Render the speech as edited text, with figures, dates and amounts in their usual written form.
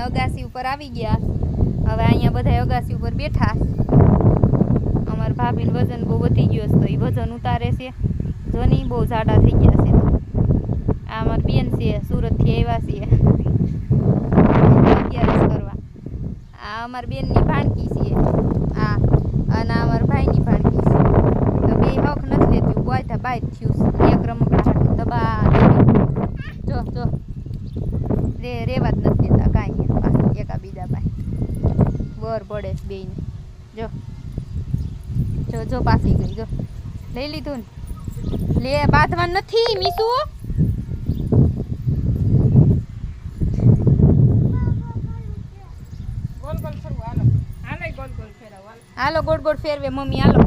અગાસી ઉપર આવી ગયા. હવે અહીંયા બધા અગાસી ઉપર બેઠા. અમારા ભાભીનું વજન બહુ વધી ગયું છે તો એ વજન ઉતારે છે. જોની બહુ જાડા થઈ ગયા છે. આ અમારી બેન છે, સુરતથી આવ્યા છે અગિયારસ કરવા. આ અમારી બેનની ભાણકી છે. આ અને અમારા ભાઈની ભાણકી છે. તો બે હક નથી લેતું, બોલતા બાય થયું છે. એક રમકડા હાટું દબા જો જો રેવા જ નથી દેતા કાંઈ એકા બીજા ભાઈ બર પડે છે બેને. જો જો જો પાછી ગઈ. જો લઈ લીધું ને, લે બાંધવાનું નથી મીસુ. હાલો ગોળ ગોળ ફેરવે મમ્મી, હાલો.